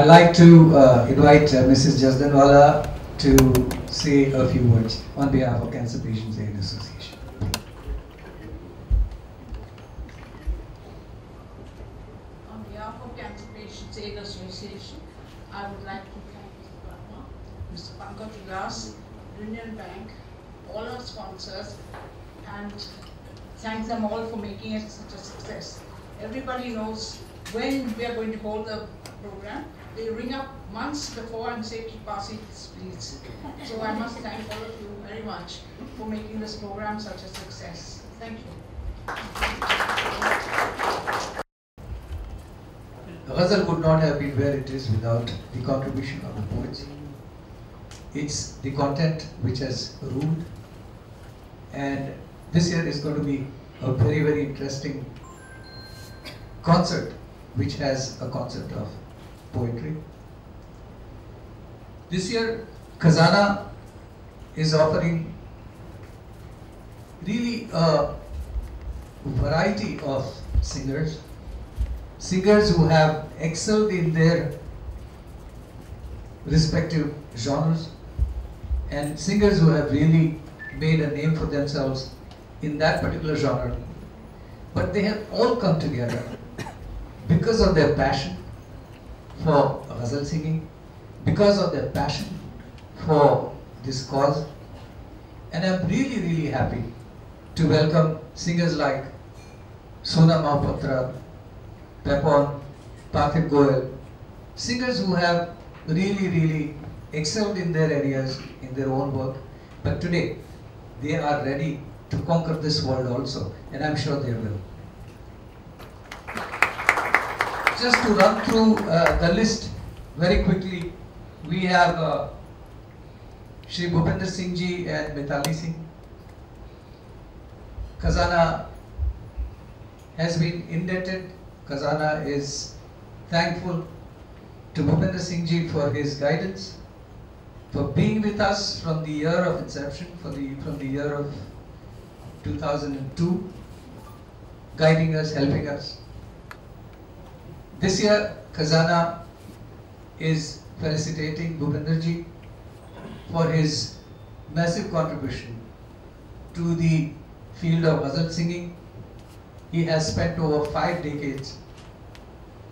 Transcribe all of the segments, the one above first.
I'd like to invite Mrs. Jasdanwala to say a few words on behalf of Cancer Patients Aid Association. On behalf of Cancer Patients Aid Association, I would like to thank Mr. Pankaj Udas, Union Bank, all our sponsors, and thank them all for making it such a success. Everybody knows when we are going to hold the program. They ring up months before and say, keep passing this, please. So I must thank all of you very much for making this program such a success. Thank you. Ghazal would not have been where it is without the contribution of the poets. It's the content which has ruled, and this year is going to be a very, very interesting concert which has a concept of poetry. This year, Khazana is offering really a variety of singers who have excelled in their respective genres, and singers who have really made a name for themselves in that particular genre. But they have all come together because of their passion for ghazal singing, because of their passion for this cause. And I'm really, really happy to welcome singers like Sona Mahapatra, Pepon, Parthiv Goel, singers who have really, really excelled in their areas, in their own work. But today, they are ready to conquer this world also, and I'm sure they will. Just to run through the list very quickly, we have Shri Bhupinder Singh Ji and Mithali Singh. Khazana has been indebted. Khazana is thankful to Bhupinder Singh Ji for his guidance, for being with us from the year of inception, from the year of 2002, guiding us, helping us. This year, Khazana is felicitating Bhupinder Ji for his massive contribution to the field of ghazal singing. He has spent over 5 decades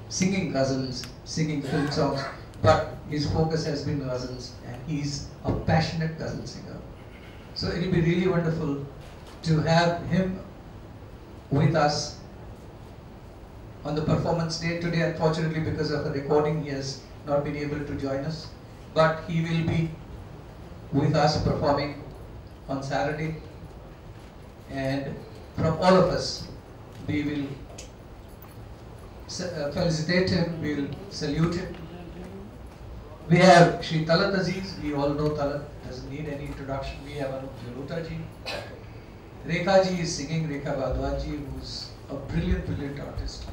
singing ghazals, singing film songs, but his focus has been ghazals, and he's a passionate ghazal singer. So it will be really wonderful to have him with us on the performance day today. Unfortunately, because of a recording, he has not been able to join us, but he will be with us performing on Saturday, and from all of us, we will felicitate him, we will salute him. We have Shri Talat Aziz. We all know Talat, doesn't need any introduction. We have Anup Jalota Ji. Rekha Ji is singing, Rekha Bhadwaj Ji, who is a brilliant, brilliant artist.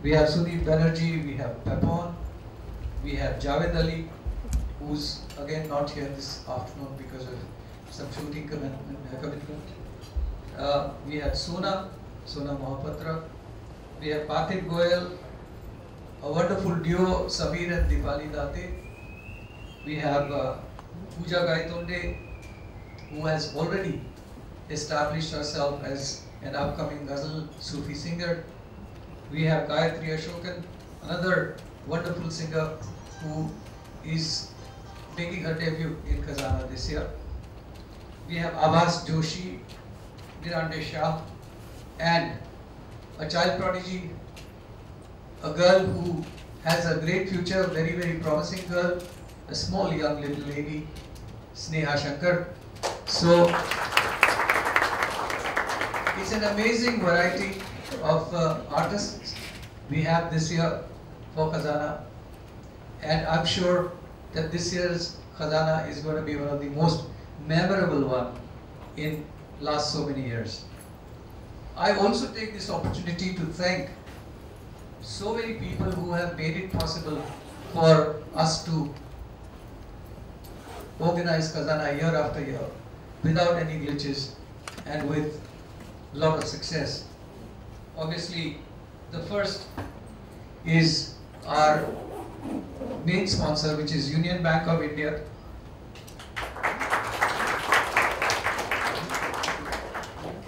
We have Sudeep Banerjee, we have Pepon, we have Javed Ali, who's again not here this afternoon because of some shooting commitment. We have Sona Mahapatra, we have Parthiv Goel, a wonderful duo, Sameer and Dipali Date. We have Pooja Gaitonde, who has already established herself as an upcoming ghazal Sufi singer. We have Gayatri Ashokan, another wonderful singer who is making her debut in Khazana this year. We have Abbas Joshi, Nirande Shah, and a child prodigy, a girl who has a great future, very, very promising girl, a small young little lady, Sneha Shankar. So it's an amazing variety of artists we have this year for Khazana, and I'm sure that this year's Khazana is going to be one of the most memorable one in last so many years. I also take this opportunity to thank so many people who have made it possible for us to organize Khazana year after year without any glitches and with a lot of success. Obviously, the first is our main sponsor, which is Union Bank of India.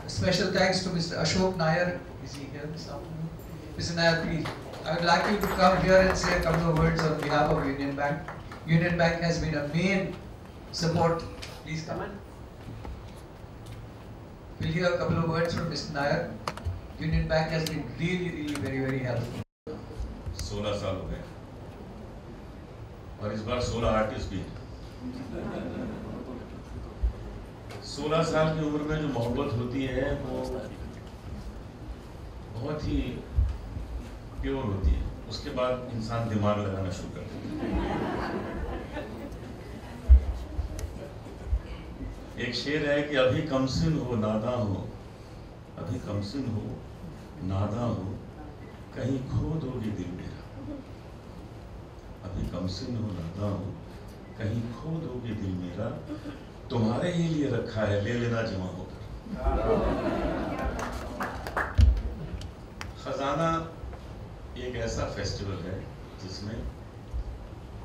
Special thanks to Mr. Ashok Nair. Is he here this afternoon? Mr. Nair, please. I would like you to come here and say a couple of words on behalf of Union Bank. Union Bank has been a main support. Please come in. We'll hear a couple of words from Mr. Nair. Union Bank has been really very helpful. 16 साल हो गए और इस बार 16 artist भी हैं। 16 साल की उम्र में जो मोहब्बत होती है वो बहुत ही प्योर होती है, उसके बाद इंसान दिमाग लगाना शुरू करता है। एक शेर है कि अभी कमसिन हो नादा हो, अभी कमसिन हो नादा हो, कहीं खो दोगे दिल मेरा। अभी कमसिन हो नादा हो, कहीं खो दोगे दिल मेरा, तुम्हारे ही लिए रखा है, ले लेना जमा होकर। खजाना एक ऐसा फेस्टिवल है जिसमें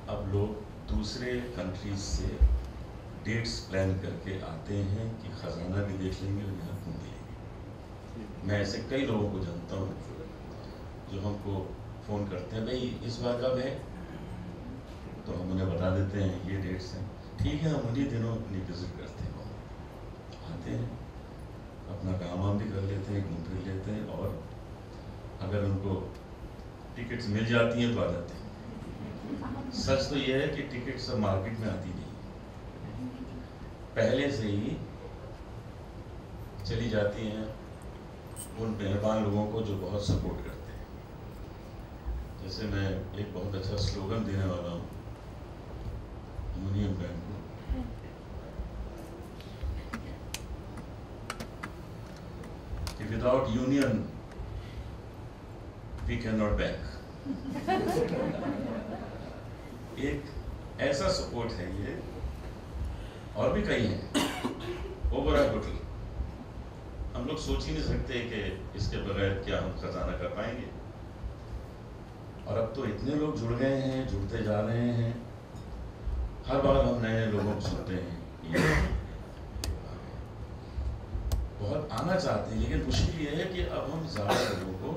अब लोग दूसरे कंट्रीज से डेट्स प्लान करके आते हैं कि खजाना भी देख लेंगे और यहाँ घूम लेंगे। मैं ऐसे कई लोगों को जानता हूँ जो हमको फ़ोन करते हैं, भाई इस बार कब है, तो हम उन्हें बता देते हैं ये डेट्स हैं, ठीक है, हम उन्हीं दिनों अपनी विजिट करते हैं, आते हैं, अपना काम वाम भी कर लेते हैं, घूम फिर लेते हैं, और अगर उनको टिकट्स मिल जाती हैं तो आ जाते हैं। सच तो ये है कि टिकट्स सब मार्केट में आती नहीं, पहले से ही चली जाती हैं उन मेहरबान लोगों को जो बहुत सपोर्ट करते हैं। जैसे मैं एक बहुत अच्छा स्लोगन देने वाला हूँ यूनियन बैंक को, कि without union we can not bank. एक ऐसा सपोर्ट है ये, और भी कई हैं, ओवर टोटल हम लोग सोच ही नहीं सकते कि इसके बगैर क्या हम खजाना कर पाएंगे। और अब तो इतने लोग जुड़ गए हैं, जुड़ते जा रहे हैं, हर बार हम नए लोगों को सुनते हैं, ये बहुत आना चाहते हैं, लेकिन मुश्किल ये है कि अब हम ज़्यादा लोगों को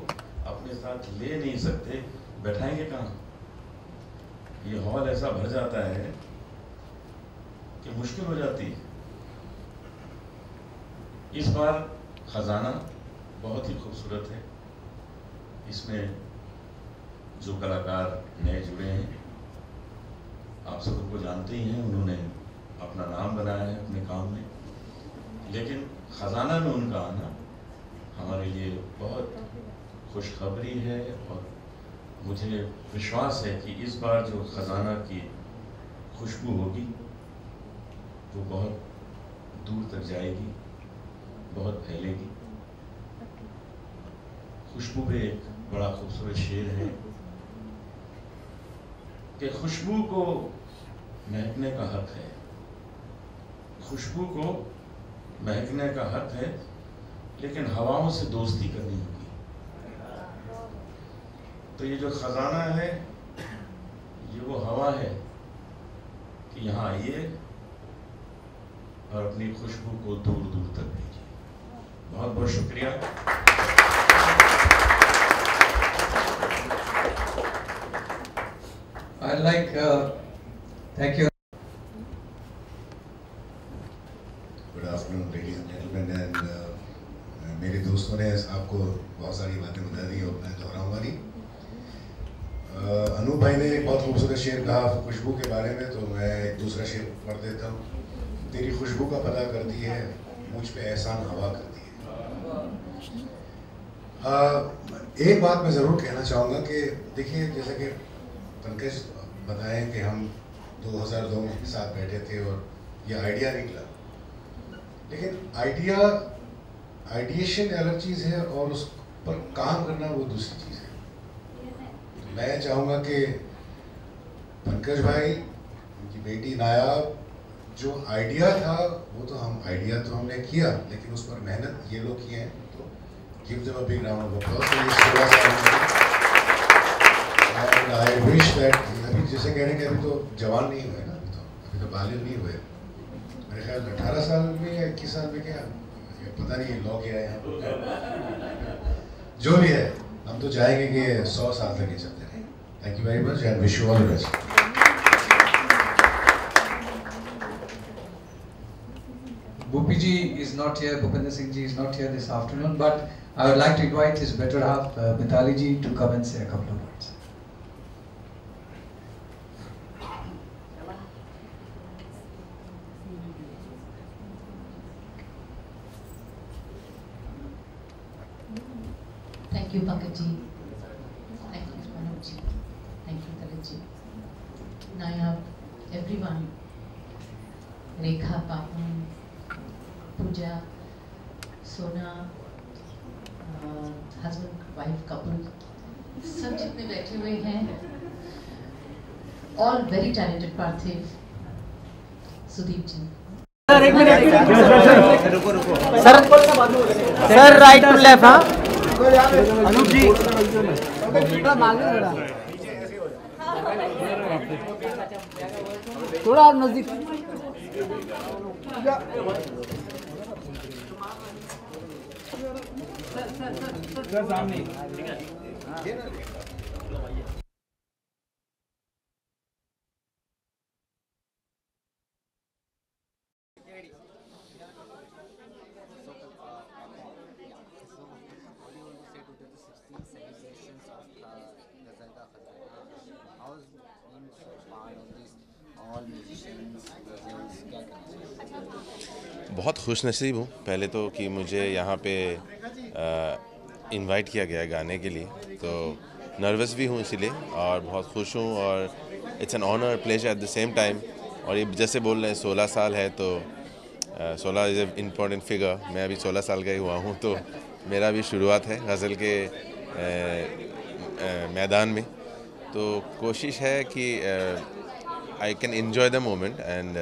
अपने साथ ले नहीं सकते, बैठाएंगे कहाँ? ये हॉल ऐसा भर जाता है कि मुश्किल हो जाती है। इस बार खजाना बहुत ही खूबसूरत है, इसमें जो कलाकार नए जुड़े हैं आप सब उनको जानते ही हैं, उन्होंने अपना नाम बनाया है अपने काम में, लेकिन खजाना में उनका आना हमारे लिए बहुत खुशखबरी है। और मुझे विश्वास है कि इस बार जो खजाना की खुशबू होगी वो बहुत दूर तक जाएगी, बहुत फैलेगी। खुशबू पे एक बड़ा खूबसूरत शेर है कि खुशबू को महकने का हक है, खुशबू को महकने का हक है, लेकिन हवाओं से दोस्ती करनी होगी। तो ये जो खजाना है ये वो हवा है कि यहाँ आइए और अपनी खुशबू को दूर दूर तक भेजिए। बहुत बहुत शुक्रिया। I'd like thank you. Good afternoon ladies and gentleman, and मेरे दोस्तों ने आपको बहुत सारी बातें बता दी और मैं दोहराऊंगा नहीं। अनूप भाई ने एक बहुत खूबसूरत शेर कहा खुशबू के बारे में, तो मैं एक दूसरा शेर पढ़ देता हूँ। तेरी खुशबू का पता करती है, मुझ पे एहसान हवा करती है। एक बात मैं ज़रूर कहना चाहूँगा कि देखिए, जैसे कि पंकज बताएं कि हम 2002 में साथ बैठे थे और ये आइडिया निकला, लेकिन आइडिएशन अलग चीज़ है और उस पर काम करना वो दूसरी चीज़ है। मैं चाहूँगा कि पंकज भाई, उनकी बेटी नायाब, जो आइडिया था वो तो आइडिया तो हमने किया, लेकिन उस पर मेहनत ये लोग किए हैं, तो give them a big round of applause. And I wish that अभी जैसे कह रहे हैं कि अभी तो जवान नहीं हुए ना, अभी तो बालिग नहीं हुए, मेरे ख्याल 18 साल में या 21 साल में, क्या पता नहीं लॉ क्या है यहाँ, जो भी है हम तो चाहेंगे कि 100 साल तक ये चलते रहें. Thank you very much and wish you all the best. Bhupi ji is not here, Bhupinder Singh ji is not here this afternoon, but I would like to invite his better half, Mithali ji, to come and say a couple of words. Thank you, Pankaj ji. Thank you, Manoj ji. Thank you, Talat ji. Nayab, everyone. Rekha, Papam, Pooja, Sona, husband, wife, couple. सब जितने बैठे हुए हैं, all very talented. Parthiv, Sudeep ji. Sir right to left. हाँ अनूप जी थोड़ा और नजदीक. सामने बहुत खुशनसीब हूँ पहले तो कि मुझे यहाँ पे इनवाइट किया गया गाने के लिए, तो नर्वस भी हूँ इसीलिए और बहुत खुश हूँ और it's an honour pleasure at the same time. और ये जैसे बोल रहे हैं 16 साल है तो 16 इज़ ए इम्पॉर्टेंट फिगर. मैं अभी 16 साल का ही हुआ हूँ, तो मेरा भी शुरुआत है गज़ल के मैदान में. तो कोशिश है कि I can enjoy the moment and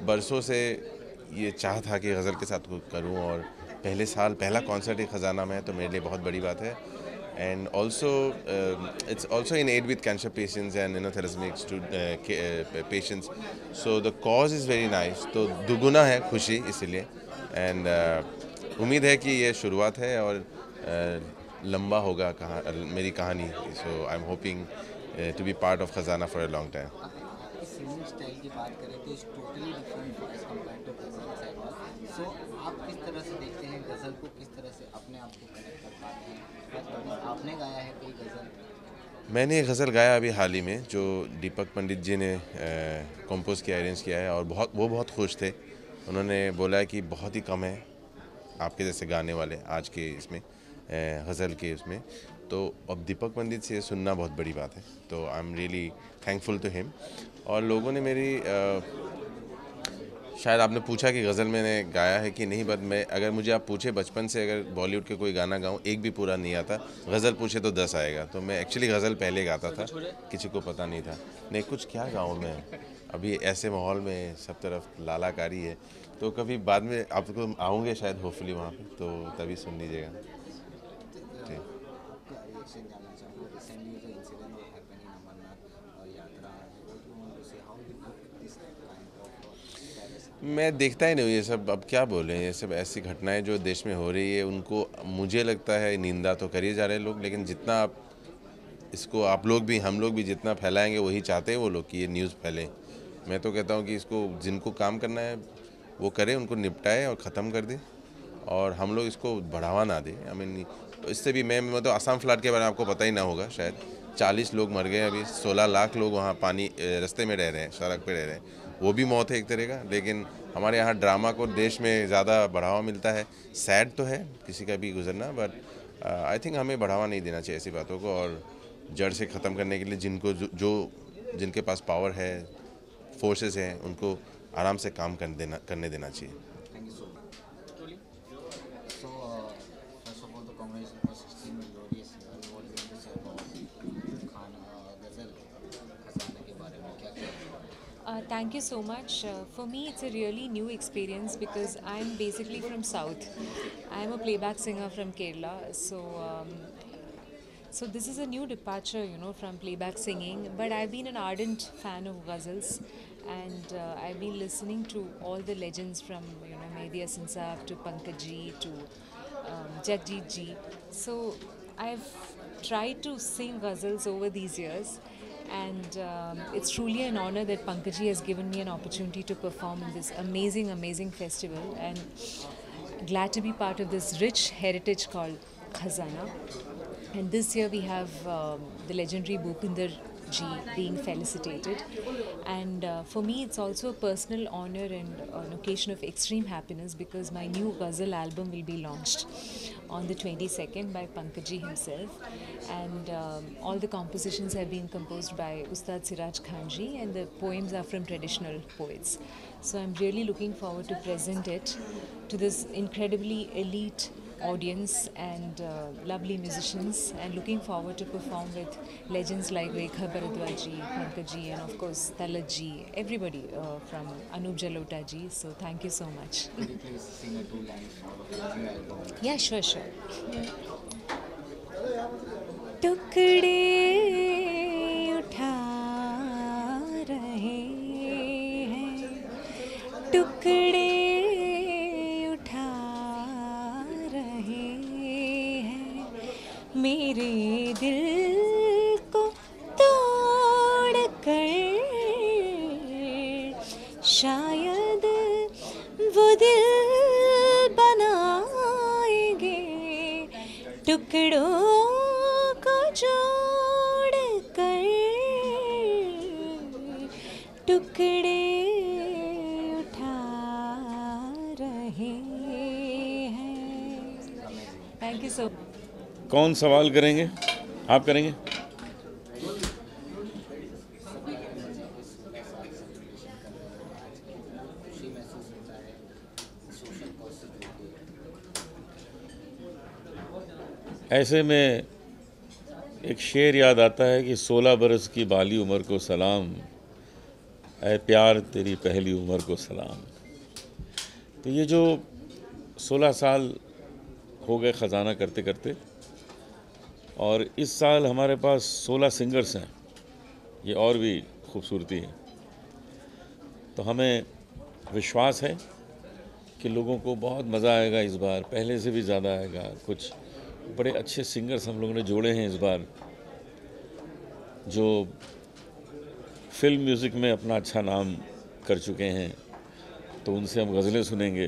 बरसों से ये चाह था कि गज़ल के साथ कुछ करूं और पहला कॉन्सर्ट एक ख़जाना में है, तो मेरे लिए बहुत बड़ी बात है. And also it's also in aid with cancer patients and thalassemic patients, so the cause is very nice. तो दुगुना है खुशी इसीलिए. एंड उम्मीद है कि ये शुरुआत है और लंबा होगा मेरी कहानी. So I am hoping to be part of Khazana for a long time. Singing style की बात करें तो it's totally different as compare to ghazal and all. सो आप किस तरह से देखते हैं गज़ल को, किस तरह से अपने आप को कनेक्ट कर पाते हैं? कभी आपने गाया है कोई गज़ल? मैंने एक गज़ल गाया अभी हाल ही में जो दीपक पंडित जी ने कंपोज किया, अरेंज किया है, और वो बहुत खुश थे. उन्होंने बोला कि बहुत ही कम है आपके जैसे गाने वाले आज के इसमें गज़ल के उसमें. तो अब दीपक पंडित से सुनना बहुत बड़ी बात है, तो I am really thankful to him. और लोगों ने मेरी शायद आपने पूछा कि गज़ल मैंने गाया है कि नहीं, बट मैं अगर मुझे आप पूछे बचपन से अगर बॉलीवुड के कोई गाना गाऊं एक भी पूरा नहीं आता, गज़ल पूछे तो 10 आएगा. तो मैं एक्चुअली गज़ल पहले गाता था, किसी को पता नहीं था. नहीं कुछ क्या गाऊं मैं अभी ऐसे माहौल में, सब तरफ लालाकारी है. तो कभी बाद में आपको आऊँगे शायद होपफुली वहाँ पे, तो तभी सुन लीजिएगा. ठीक. मैं देखता ही नहीं ये सब. अब क्या बोलें, ये सब ऐसी घटनाएं जो देश में हो रही है उनको मुझे लगता है निंदा तो कर ही जा रहे हैं लोग, लेकिन जितना आप इसको आप लोग भी हम लोग भी जितना फैलाएंगे वही चाहते हैं वो लोग कि ये न्यूज़ फैले. मैं तो कहता हूँ कि इसको जिनको काम करना है वो करें, उनको निपटाए और ख़त्म कर दे, और हम लोग इसको बढ़ावा ना दें. आई मीन तो इससे भी मैं तो आसाम फ्लड के बारे में आपको पता ही ना होगा शायद. 40 लोग मर गए अभी, 16 लाख लोग वहाँ पानी रास्ते में रह रहे हैं, सड़क पे रह रहे हैं. वो भी मौत है एक तरह का. लेकिन हमारे यहाँ ड्रामा को देश में ज़्यादा बढ़ावा मिलता है. सैड तो है किसी का भी गुजरना, बट आई थिंक हमें बढ़ावा नहीं देना चाहिए ऐसी बातों को, और जड़ से ख़त्म करने के लिए जिनके पास पावर है, फोर्सेस हैं, उनको आराम से काम करने देना चाहिए. Thank you so much. For me, it's a really new experience because I'm basically from South. I'm a playback singer from Kerala. So So this is a new departure, you know, from playback singing. But I've been an ardent fan of ghazals, and I've been listening to all the legends from, you know, Mehdi Hasan Saab to Pankaj ji to Jagjit ji. So I've tried to sing ghazals over these years, and it's truly an honor that Pankaj ji has given me an opportunity to perform in this amazing, amazing festival, and glad to be part of this rich heritage called Khazana. And this year we have the legendary Bhupinder ji being felicitated. And for me it's also a personal honor and an occasion of extreme happiness because my new ghazal album will be launched on the 22nd by Pankaj ji himself. And all the compositions have been composed by Ustad Siraj Khan ji, and the poems are from traditional poets. So I'm really looking forward to present it to this incredibly elite audience and lovely musicians, and looking forward to perform with legends like Rekha Bharadwaj ji, Pankaj ji, and of course Talat ji, everybody from Anup Jalota ji. So thank you so much. Could you please sing a 2 lines for the new album? Yeah, sure. टुकड़े उठा रहे हैं, टुकड़े उठा रहे हैं, मेरे दिल को तोड़ कर, शायद वो दिल बनाएंगे टुकड़ों को जोड़ कर, टुकड़े उठा रहे हैं. Thank you so. कौन सवाल करेंगे? आप करेंगे? ऐसे में एक शेर याद आता है कि 16 बरस की बाली उम्र को सलाम, ऐ प्यार तेरी पहली उम्र को सलाम. तो ये जो 16 साल हो गए ख़जाना करते करते, और इस साल हमारे पास 16 सिंगर्स हैं, ये और भी खूबसूरती है. तो हमें विश्वास है कि लोगों को बहुत मज़ा आएगा इस बार, पहले से भी ज़्यादा आएगा. कुछ बड़े अच्छे सिंगर्स हम लोगों ने जोड़े हैं इस बार, जो फिल्म म्यूज़िक में अपना अच्छा नाम कर चुके हैं, तो उनसे हम गज़लें सुनेंगे.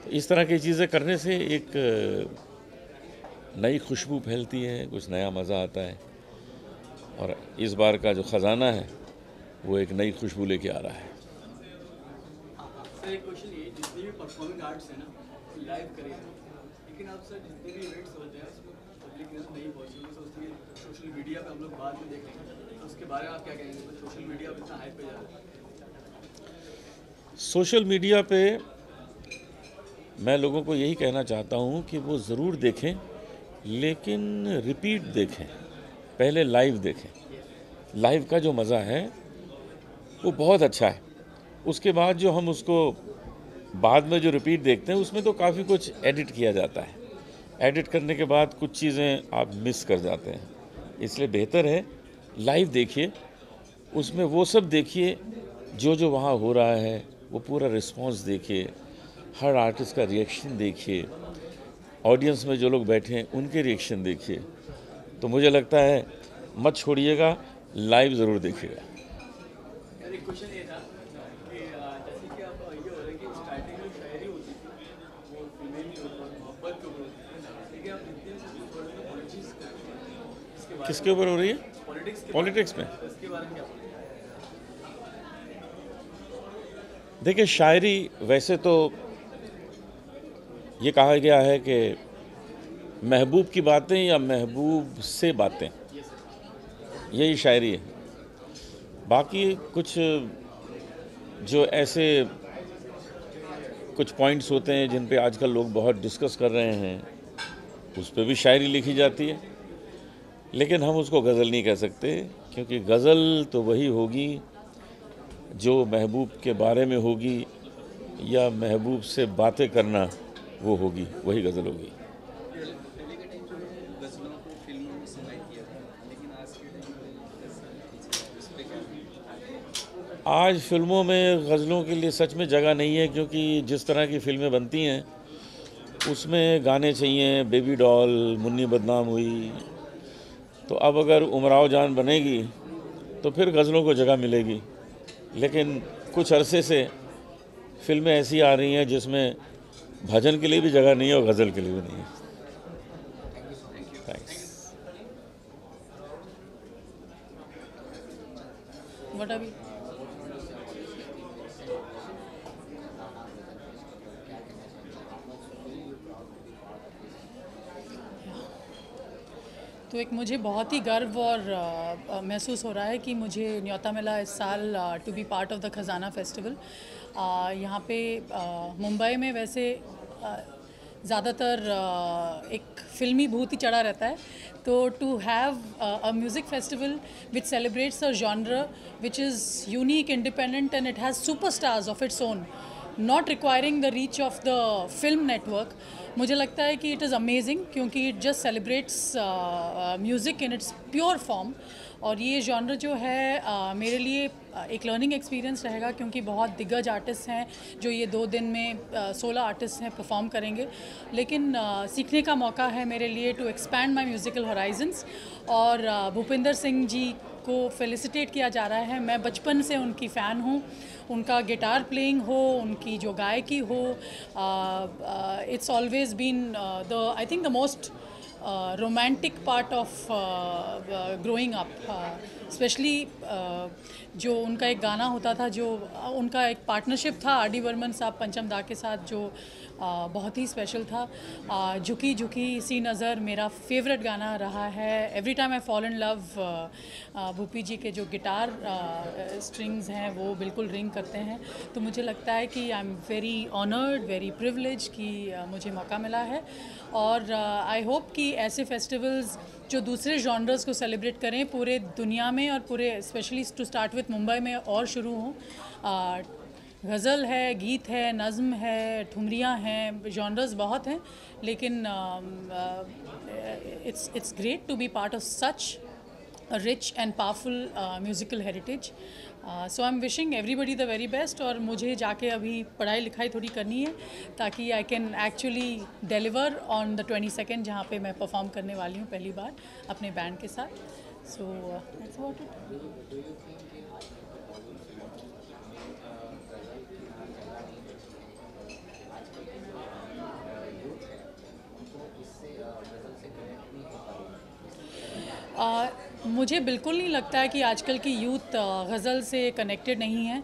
तो इस तरह की चीज़ें करने से एक नई खुशबू फैलती है, कुछ नया मज़ा आता है. और इस बार का जो ख़जाना है वो एक नई खुशबू लेके आ रहा है. सर एक क्वेश्चन ये, जितने भी परफॉर्मिंग आर्ट्स हैं ना, लाइव करें, लेकिन आप सर जितने भी इवेंट्स होते हैं उसमें पब्लिक नहीं पहुँची, सोचती है सोशल मीडिया पे हम लोग बाद में देखेंगे, तो उसके बारे में आप क्या कहेंगे? सोशल मीडिया पे इतना हाइप पे जा रहा है. सोशल मीडिया पे मैं लोगों को यही कहना चाहता हूँ कि वो ज़रूर देखें, लेकिन रिपीट देखें. पहले लाइव देखें. लाइव का जो मज़ा है वो बहुत अच्छा है. उसके बाद जो हम उसको बाद में जो रिपीट देखते हैं, उसमें तो काफ़ी कुछ एडिट किया जाता है. एडिट करने के बाद कुछ चीज़ें आप मिस कर जाते हैं. इसलिए बेहतर है लाइव देखिए, उसमें वो सब देखिए जो वहाँ हो रहा है, वो पूरा रिस्पॉन्स देखिए, हर आर्टिस्ट का रिएक्शन देखिए, ऑडियंस में जो लोग बैठे हैं उनके रिएक्शन देखिए. तो मुझे लगता है मत छोड़िएगा, लाइव ज़रूर देखिएगा. एक क्वेश्चन ये था कि जैसे कि आप ये हो रहा है कि स्टार्टिंग में शायरी होती थी वो फीमेल के ऊपर, मोहब्बत के ऊपर होती थी, लेकिन आप जितने से पॉलिटिक्स इसके बारे किसके ऊपर हो रही है? पॉलिटिक्स में. इसके बारे में क्या बोलेंगे? देखिए, शायरी वैसे तो ये कहा गया है कि महबूब की बातें या महबूब से बातें, यही शायरी है. बाकी कुछ जो ऐसे कुछ पॉइंट्स होते हैं जिन पे आजकल लोग बहुत डिस्कस कर रहे हैं, उस पे भी शायरी लिखी जाती है. लेकिन हम उसको गज़ल नहीं कह सकते, क्योंकि गज़ल तो वही होगी जो महबूब के बारे में होगी या महबूब से बातें करना वो होगी, वही गज़ल होगी. आज फिल्मों में गज़लों के लिए सच में जगह नहीं है, क्योंकि जिस तरह की फिल्में बनती हैं उसमें गाने चाहिए। बेबी डॉल, मुन्नी बदनाम हुई, तो अब अगर उमराव जान बनेगी तो फिर गज़लों को जगह मिलेगी। लेकिन कुछ अरसे से फिल्में ऐसी आ रही हैं जिसमें भजन के लिए भी जगह नहीं है और गज़ल के लिए भी नहीं है। थैंक्स। What are we? तो एक मुझे बहुत ही गर्व और महसूस हो रहा है कि मुझे न्योता मिला इस साल to be part of the Khazana festival. यहाँ पे मुंबई में वैसे ज़्यादातर एक फिल्मी भूत ही चढ़ा रहता है, तो to have a music festival which celebrates a genre which is unique, independent and it has superstars of its own, not requiring the reach of the film network, मुझे लगता है कि इट इज़ अमेजिंग, क्योंकि it just celebrates music in its pure form. और ये genre जो है मेरे लिए एक लर्निंग एक्सपीरियंस रहेगा, क्योंकि बहुत दिग्गज आर्टिस्ट हैं जो ये 2 दिन में 16 आर्टिस्ट हैं परफॉर्म करेंगे। लेकिन सीखने का मौका है मेरे लिए to expand my musical horizons. और भूपिंदर सिंह जी को फेलिसिटेट किया जा रहा है। मैं बचपन से उनकी फ़ैन हूँ, उनका गिटार प्लेइंग हो, उनकी जो गायकी हो, it's always been the I think the most romantic part of growing up, especially जो उनका एक गाना होता था, जो उनका एक पार्टनरशिप था आर.डी. बर्मन साहब पंचम दा के साथ, जो बहुत ही स्पेशल था। झुकी झुकी सी नज़र मेरा फेवरेट गाना रहा है। Every time I fall in love, Bhupi ji के जो गिटार स्ट्रिंग्स हैं वो बिल्कुल रिंग करते हैं। तो मुझे लगता है कि I am very honoured, very privilege कि मुझे मौका मिला है। और आई होप कि ऐसे फेस्टिवल्स जो दूसरे जॉनर्स को सेलिब्रेट करें पूरे दुनिया में, और पूरे especially to start with Mumbai में और शुरू हों। गज़ल है, गीत है, नज़्म है, ठुमरियाँ हैं, जॉनर्स बहुत हैं, लेकिन it's great to be part of such a rich and powerful musical heritage. So I'm wishing everybody the very best। और मुझे जाके अभी पढ़ाई लिखाई थोड़ी करनी है ताकि I can actually deliver on the 22nd, जहाँ पे मैं परफॉर्म करने वाली हूँ पहली बार अपने बैंड के साथ। So that's about it। मुझे बिल्कुल नहीं लगता है कि आजकल की यूथ गज़ल से कनेक्टेड नहीं है।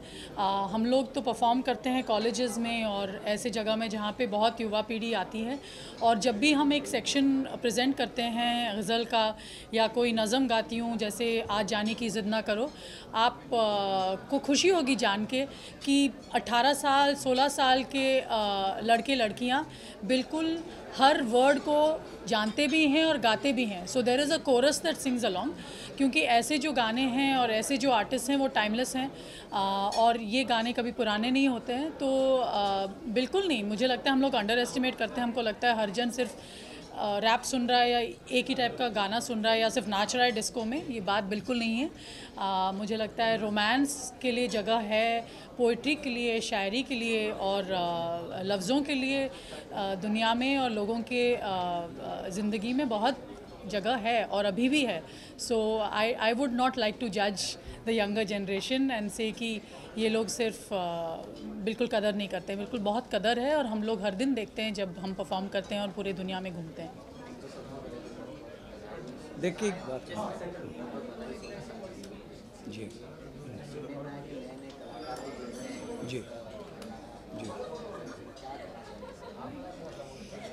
हम लोग तो परफॉर्म करते हैं कॉलेजेस में और ऐसे जगह में जहाँ पे बहुत युवा पीढ़ी आती है, और जब भी हम एक सेक्शन प्रेजेंट करते हैं गज़ल का या कोई नज़म गाती हूँ, जैसे आज जाने की ज़िद ना करो, आप को खुशी होगी जान के कि 18 साल 16 साल के लड़के लड़कियाँ बिल्कुल हर वर्ड को जानते भी हैं और गाते भी हैं। So there is a chorus that sings along, क्योंकि ऐसे जो गाने हैं और ऐसे जो आर्टिस्ट हैं वो टाइमलेस हैं, और ये गाने कभी पुराने नहीं होते हैं। तो बिल्कुल नहीं, मुझे लगता है हम लोग अंडर एस्टिमेट करते हैं। हमको लगता है हर जन सिर्फ रैप सुन रहा है या एक ही टाइप का गाना सुन रहा है या सिर्फ नाच रहा है डिस्को में। ये बात बिल्कुल नहीं है। मुझे लगता है रोमांस के लिए जगह है, पोइट्री के लिए, शायरी के लिए और लफ्ज़ों के लिए दुनिया में और लोगों के ज़िंदगी में बहुत जगह है और अभी भी है। So I would not like to जज the younger generation and say कि ये लोग सिर्फ बिल्कुल कदर नहीं करते। बिल्कुल बहुत कदर है, और हम लोग हर दिन देखते हैं जब हम परफॉर्म करते हैं और पूरे दुनिया में घूमते हैं। देखिए जी जी जी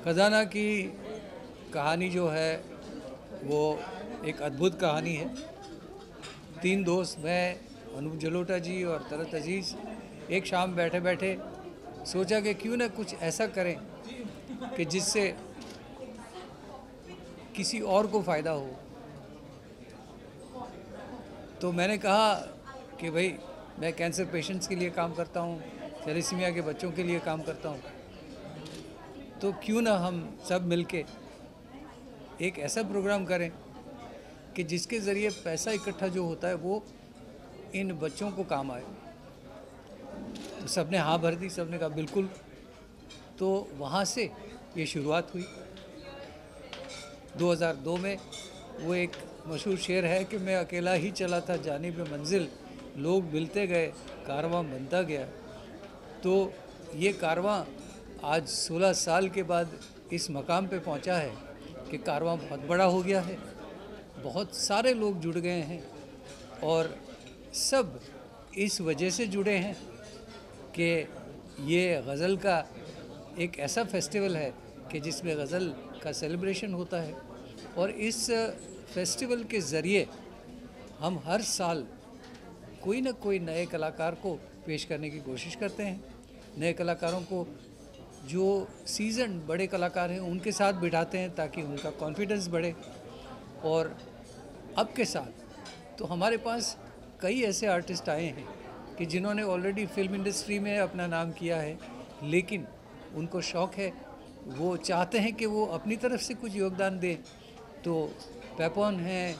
खजाना की कहानी जो है वो एक अद्भुत कहानी है। 3 दोस्त, मैं, अनूप जलोटा जी और तरत अजीज़, एक शाम बैठे बैठे सोचा कि क्यों ना कुछ ऐसा करें कि जिससे किसी और को फ़ायदा हो। तो मैंने कहा कि भाई मैं कैंसर पेशेंट्स के लिए काम करता हूँ, थैलेसीमिया के बच्चों के लिए काम करता हूँ, तो क्यों ना हम सब मिलके एक ऐसा प्रोग्राम करें कि जिसके ज़रिए पैसा इकट्ठा जो होता है वो इन बच्चों को काम आए। तो सब ने हाँ भर दी, सब ने कहा बिल्कुल। तो वहाँ से ये शुरुआत हुई। 2002 में वो एक मशहूर शेर है कि मैं अकेला ही चला था जानिब मंजिल, लोग मिलते गए, कारवां बनता गया। तो ये कारवां आज 16 साल के बाद इस मकाम पे पहुंचा है कि कारवां बहुत बड़ा हो गया है, बहुत सारे लोग जुड़ गए हैं और सब इस वजह से जुड़े हैं कि ये गज़ल का एक ऐसा फेस्टिवल है कि जिसमें गज़ल का सेलिब्रेशन होता है। और इस फेस्टिवल के ज़रिए हम हर साल कोई ना कोई नए कलाकार को पेश करने की कोशिश करते हैं। नए कलाकारों को जो सीज़न बड़े कलाकार हैं उनके साथ बिठाते हैं ताकि उनका कॉन्फिडेंस बढ़े। और अब के साथ तो हमारे पास कई ऐसे आर्टिस्ट आए हैं कि जिन्होंने ऑलरेडी फिल्म इंडस्ट्री में अपना नाम किया है, लेकिन उनको शौक़ है, वो चाहते हैं कि वो अपनी तरफ से कुछ योगदान दें। तो पेपॉन है,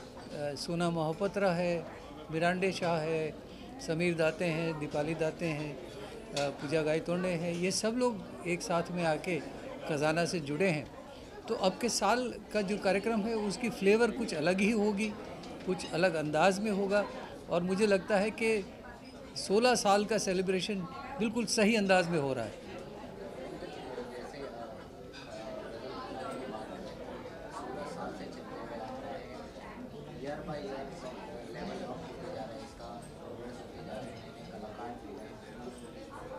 सोना मोहब्बतरा है, मिरांडे शाह है, समीर दाते हैं, दीपाली दाते हैं, पूजा गायतोंडे हैं, ये सब लोग एक साथ में आके खजाना से जुड़े हैं। तो अब के साल का जो कार्यक्रम है उसकी फ्लेवर कुछ अलग ही होगी, कुछ अलग अंदाज में होगा। और मुझे लगता है कि 16 साल का सेलिब्रेशन बिल्कुल सही अंदाज में हो रहा है।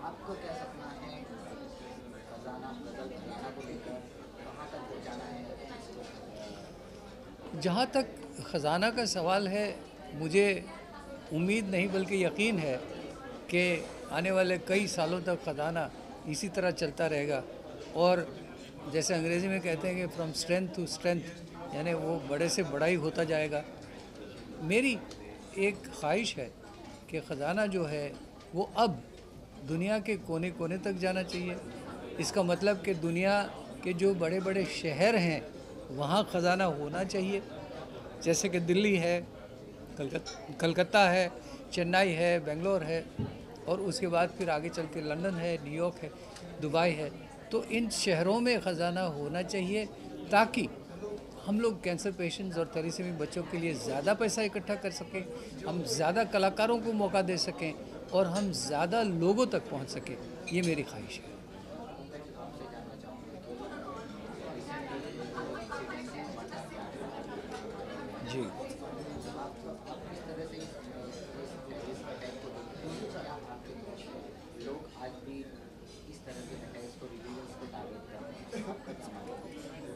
आपको क्या सपना है खजाना गज़ल खजाना को लेकर, कहाँ तक पहुँचाना है? जहाँ तक ख़जाना का सवाल है, मुझे उम्मीद नहीं बल्कि यकीन है कि आने वाले कई सालों तक ख़जाना इसी तरह चलता रहेगा। और जैसे अंग्रेज़ी में कहते हैं कि फ्रॉम स्ट्रेंथ टू स्ट्रेंथ, यानी वो बड़े से बड़ा ही होता जाएगा। मेरी एक ख्वाहिश है कि ख़जाना जो है वो अब दुनिया के कोने कोने तक जाना चाहिए। इसका मतलब कि दुनिया के जो बड़े बड़े शहर हैं वहाँ ख़जाना होना चाहिए, जैसे कि दिल्ली है, कलकत्ता है, चेन्नई है, बेंगलोर है, और उसके बाद फिर आगे चल के लंदन है, न्यूयॉर्क है, दुबई है। तो इन शहरों में ख़जाना होना चाहिए ताकि हम लोग कैंसर पेशेंट्स और थैलेसीमिया बच्चों के लिए ज़्यादा पैसा इकट्ठा कर सकें, हम ज़्यादा कलाकारों को मौका दे सकें और हम ज़्यादा लोगों तक पहुंच सकें। ये मेरी ख्वाहिश है। जी,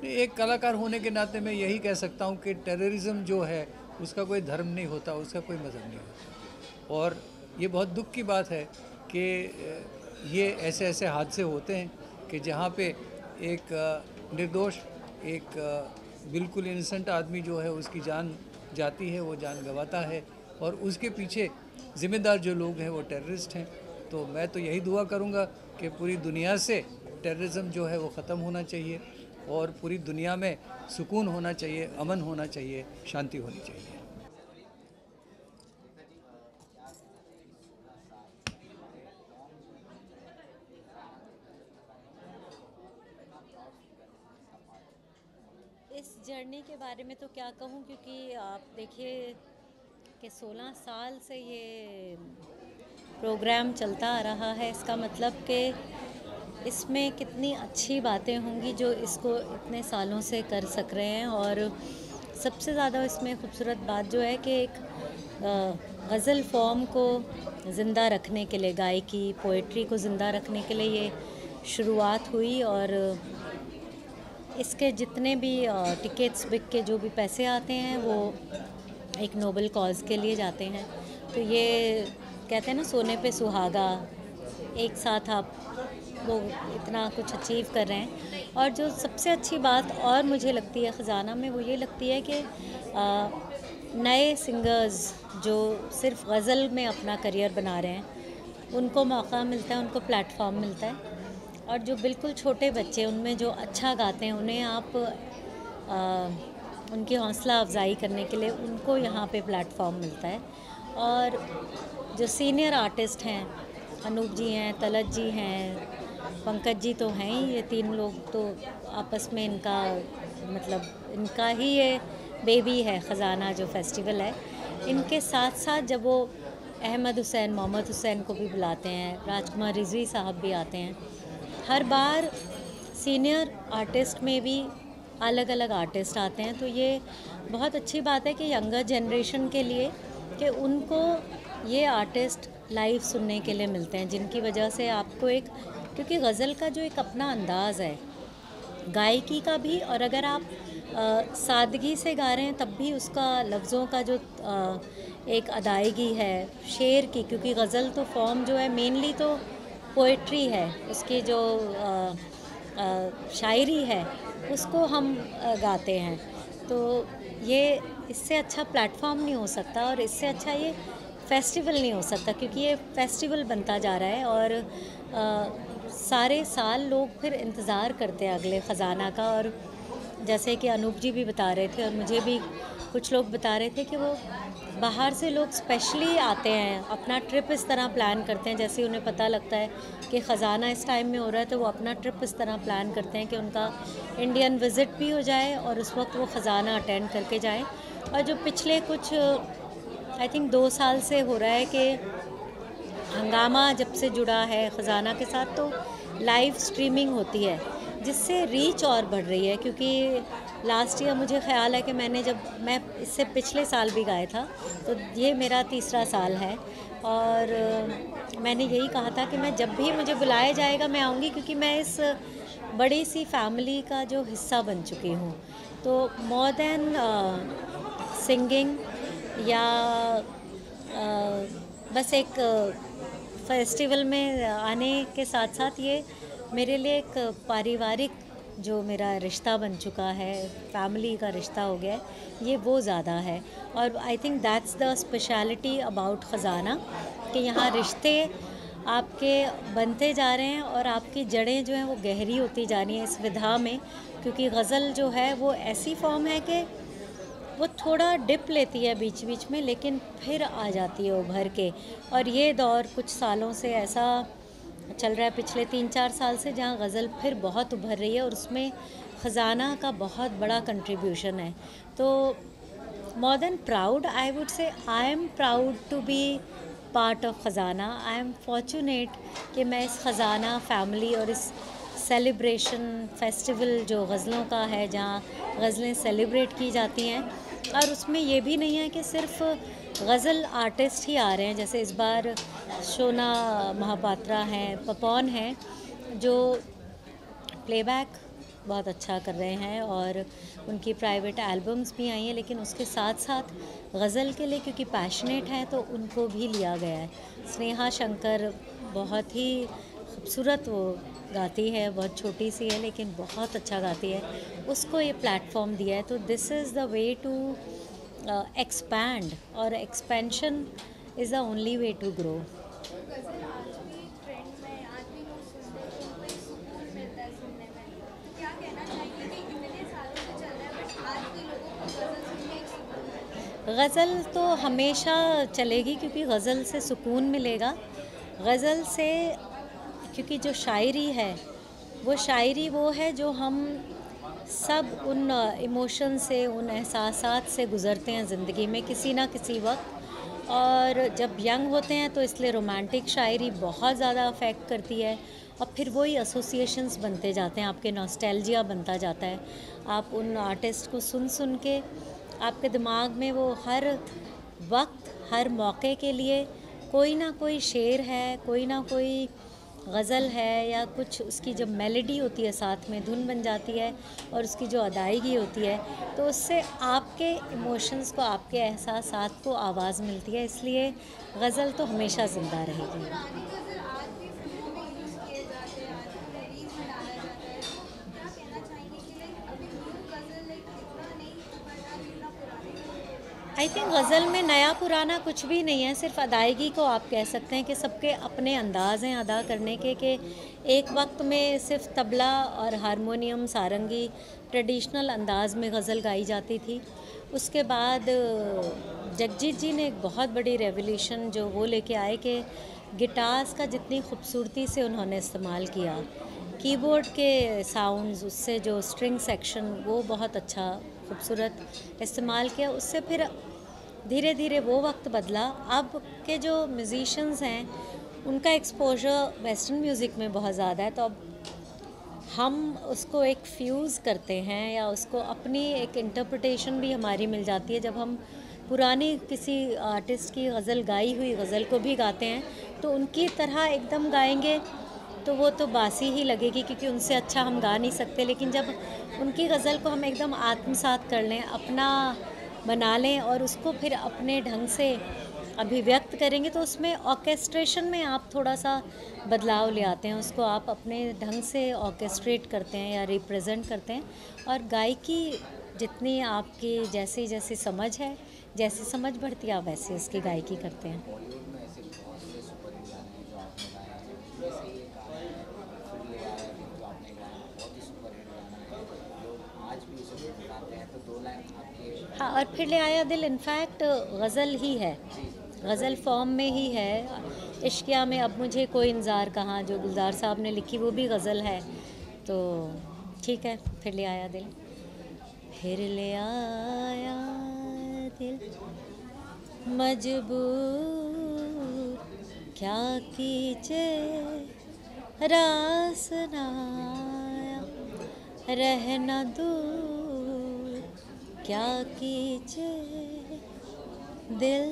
एक कलाकार होने के नाते मैं यही कह सकता हूँ कि टेररिज्म जो है उसका कोई धर्म नहीं होता, उसका कोई मज़हब नहीं होता। और ये बहुत दुख की बात है कि ये ऐसे ऐसे हादसे होते हैं कि जहाँ पे एक निर्दोष, एक बिल्कुल इनोसेंट आदमी जो है उसकी जान जाती है, वो जान गंवाता है, और उसके पीछे ज़िम्मेदार जो लोग हैं वो टेररिस्ट हैं। तो मैं तो यही दुआ करूँगा कि पूरी दुनिया से टेररिज्म जो है वो ख़त्म होना चाहिए और पूरी दुनिया में सुकून होना चाहिए, अमन होना चाहिए, शांति होनी चाहिए। इस जर्नी के बारे में तो क्या कहूँ, क्योंकि आप देखिए कि 16 साल से ये प्रोग्राम चलता आ रहा है। इसका मतलब कि इसमें कितनी अच्छी बातें होंगी जो इसको इतने सालों से कर सक रहे हैं। और सबसे ज़्यादा इसमें खूबसूरत बात जो है कि एक गज़ल फॉर्म को ज़िंदा रखने के लिए, गायकी, पोइट्री को ज़िंदा रखने के लिए ये शुरुआत हुई। और इसके जितने भी टिकट्स बिक के जो भी पैसे आते हैं वो एक नोबल कॉज के लिए जाते हैं। तो ये कहते हैं ना, सोने पे सुहागा, एक साथ आप लोग इतना कुछ अचीव कर रहे हैं। और जो सबसे अच्छी बात और मुझे लगती है ख़जाना में, वो ये लगती है कि नए सिंगर्स जो सिर्फ गज़ल में अपना करियर बना रहे हैं उनको मौका मिलता है, उनको प्लेटफॉर्म मिलता है। और जो बिल्कुल छोटे बच्चे, उनमें जो अच्छा गाते हैं, उन्हें आप उनकी हौसला अफजाई करने के लिए उनको यहाँ पे प्लेटफॉर्म मिलता है। और जो सीनियर आर्टिस्ट हैं अनूप जी हैं, तलत जी हैं, पंकज जी तो हैं ही, ये 3 लोग तो आपस में इनका मतलब इनका ही ये बेबी है ख़जाना जो फेस्टिवल है। इनके साथ साथ जब वो अहमद हुसैन, मोहम्मद हुसैन को भी बुलाते हैं, राजकुमार रिजवी साहब भी आते हैं, हर बार सीनियर आर्टिस्ट में भी अलग अलग आर्टिस्ट आते हैं। तो ये बहुत अच्छी बात है कि यंगर जनरेशन के लिए कि उनको ये आर्टिस्ट लाइव सुनने के लिए मिलते हैं, जिनकी वजह से आपको एक, क्योंकि गज़ल का जो एक अपना अंदाज़ है गायकी का भी, और अगर आप सादगी से गा रहे हैं तब भी उसका लफ्ज़ों का जो एक अदायगी है शेर की, क्योंकि गज़ल तो फॉर्म जो है मेनली तो पोइट्री है, उसकी जो शायरी है उसको हम गाते हैं। तो ये इससे अच्छा प्लेटफॉर्म नहीं हो सकता और इससे अच्छा ये फेस्टिवल नहीं हो सकता, क्योंकि ये फेस्टिवल बनता जा रहा है और सारे साल लोग फिर इंतज़ार करते हैं अगले ख़जाना का। और जैसे कि अनूप जी भी बता रहे थे और मुझे भी कुछ लोग बता रहे थे कि वो बाहर से लोग स्पेशली आते हैं, अपना ट्रिप इस तरह प्लान करते हैं, जैसे उन्हें पता लगता है कि ख़जाना इस टाइम में हो रहा है तो वो अपना ट्रिप इस तरह प्लान करते हैं कि उनका इंडियन विज़िट भी हो जाए और उस वक्त वो ख़जाना अटेंड करके जाएं। और जो पिछले कुछ आई थिंक 2 साल से हो रहा है कि हंगामा जब से जुड़ा है ख़जाना के साथ तो लाइव स्ट्रीमिंग होती है, जिससे रीच और बढ़ रही है। क्योंकि लास्ट ईयर मुझे ख़्याल है कि मैं इससे पिछले साल भी गाया था, तो ये मेरा 3रा साल है और मैंने यही कहा था कि मैं जब भी मुझे बुलाया जाएगा मैं आऊँगी, क्योंकि मैं इस बड़ी सी फैमिली का जो हिस्सा बन चुकी हूँ। तो मोर देन सिंगिंग या बस एक फेस्टिवल में आने के साथ साथ ये मेरे लिए एक पारिवारिक जो मेरा रिश्ता बन चुका है, फैमिली का रिश्ता हो गया है, ये वो ज़्यादा है। और I think that's the speciality about Khazana कि यहाँ रिश्ते आपके बनते जा रहे हैं और आपकी जड़ें जो हैं वो गहरी होती जा रही हैं इस विधा में। क्योंकि गज़ल जो है वो ऐसी फॉर्म है कि वो थोड़ा डिप लेती है बीच बीच में, लेकिन फिर आ जाती है उभर के। और ये दौर कुछ सालों से ऐसा चल रहा है, पिछले 3-4 साल से, जहाँ गज़ल फिर बहुत उभर रही है और उसमें ख़जाना का बहुत बड़ा कंट्रीब्यूशन है। तो more than proud I would say I am proud to be part of Khazana. I am fortunate कि मैं इस ख़जाना फैमिली और इस सेलिब्रेशन फेस्टिवल जो गज़लों का है, जहाँ गज़लें सेलिब्रेट की जाती हैं। और उसमें ये भी नहीं है कि सिर्फ गज़ल आर्टिस्ट ही आ रहे हैं, जैसे इस बार शोना महापात्रा हैं, पपॉन हैं, जो प्लेबैक बहुत अच्छा कर रहे हैं और उनकी प्राइवेट एल्बम्स भी आई हैं। लेकिन उसके साथ साथ गज़ल के लिए क्योंकि पैशनेट हैं तो उनको भी लिया गया है। स्नेहा शंकर बहुत ही खूबसूरत वो गाती है, बहुत छोटी सी है लेकिन बहुत अच्छा गाती है, उसको ये प्लेटफॉर्म दिया है। तो this is the way to expand, और expansion is the only way to grow. Ghazal तो हमेशा चलेगी क्योंकि गज़ल से सुकून मिलेगा। गज़ल से क्योंकि जो शायरी है वो शायरी वो है जो हम सब उन इमोशन से, उन एहसासात से गुज़रते हैं ज़िंदगी में किसी ना किसी वक्त। और जब यंग होते हैं तो इसलिए रोमांटिक शायरी बहुत ज़्यादा अफेक्ट करती है और फिर वही एसोसिएशंस बनते जाते हैं, आपके नॉस्टैल्जिया बनता जाता है। आप उन आर्टिस्ट को सुन सुन के आपके दिमाग में वो हर वक्त, हर मौके के लिए कोई ना कोई शेर है, कोई ना कोई गज़ल है या कुछ उसकी जब मेलोडी होती है साथ में धुन बन जाती है और उसकी जो अदायगी होती है तो उससे आपके इमोशंस को, आपके एहसासात को आवाज़ मिलती है। इसलिए गज़ल तो हमेशा ज़िंदा रहेगी। आई थिंक गज़ल में नया पुराना कुछ भी नहीं है, सिर्फ अदायगी को आप कह सकते हैं कि सबके अपने अंदाज़ हैं अदा करने के। कि एक वक्त में सिर्फ तबला और हारमोनियम, सारंगी ट्रेडिशनल अंदाज़ में गज़ल गाई जाती थी। उसके बाद जगजीत जी ने एक बहुत बड़ी रेवोल्यूशन जो वो लेके आए कि गिटार्स का जितनी खूबसूरती से उन्होंने इस्तेमाल किया, कीबोर्ड के साउंड्स, उससे जो स्ट्रिंग सेक्शन वो बहुत अच्छा खूबसूरत इस्तेमाल किया। उससे फिर धीरे धीरे वो वक्त बदला। अब के जो म्यूज़िशंस हैं उनका एक्सपोजर वेस्टर्न म्यूज़िक में बहुत ज़्यादा है, तो अब हम उसको एक फ्यूज़ करते हैं या उसको अपनी एक इंटरप्रिटेशन भी हमारी मिल जाती है। जब हम पुरानी किसी आर्टिस्ट की गज़ल गाई हुई गज़ल को भी गाते हैं तो उनकी तरह एकदम गाएंगे तो वो तो बासी ही लगेगी, क्योंकि उनसे अच्छा हम गा नहीं सकते। लेकिन जब उनकी गज़ल को हम एकदम आत्मसात कर लें, अपना बना लें और उसको फिर अपने ढंग से अभिव्यक्त करेंगे, तो उसमें ऑर्केस्ट्रेशन में आप थोड़ा सा बदलाव ले आते हैं, उसको आप अपने ढंग से ऑर्केस्ट्रेट करते हैं या रिप्रेजेंट करते हैं। और गायकी जितनी आपकी जैसी जैसी समझ है, जैसी समझ बढ़ती है आप वैसे उसकी गायकी करते हैं। हाँ, और फिर ले आया दिल इनफैक्ट गज़ल ही है, गज़ल फॉर्म में ही है। इश्किया में अब मुझे कोई इंतज़ार कहाँ, जो गुलजार साहब ने लिखी वो भी गज़ल है, तो ठीक है। फिर ले आया दिल, फिर ले आया दिल मजबूर क्या कीजे रास ना रहना दूर क्या कीजे दिल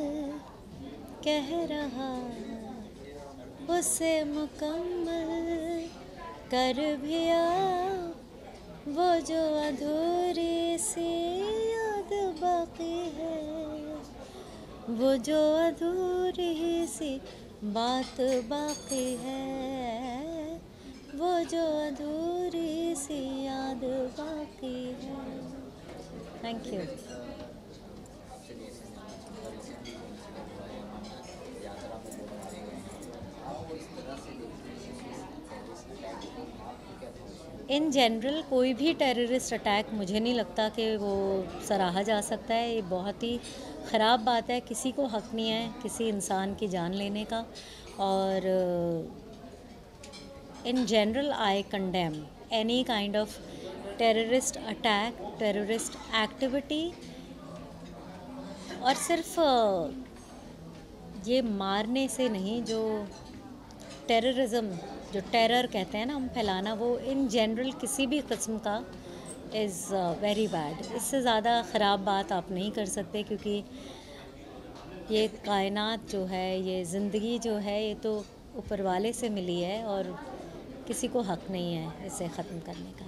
कह रहा उसे मुकम्मल कर भी आओ, वो जो अधूरी सी याद बाकी है, वो जो अधूरी सी बात बाकी है, वो जो अधूरी सी याद बाकी है। Thank you. इन जनरल कोई भी टेररिस्ट अटैक मुझे नहीं लगता कि वो सराहा जा सकता है। ये बहुत ही ख़राब बात है, किसी को हक़ नहीं है किसी इंसान की जान लेने का। और in general I condemn any kind of terrorist attack, terrorist activity. और सिर्फ ये मारने से नहीं, जो टेररिज्म, जो टेरर कहते हैं ना हम फैलाना, वो इन जनरल किसी भी किस्म का इज़ वेरी बैड। इससे ज़्यादा ख़राब बात आप नहीं कर सकते, क्योंकि ये कायनात जो है, ये ज़िंदगी जो है, ये तो ऊपर वाले से मिली है और किसी को हक़ नहीं है इसे ख़त्म करने का।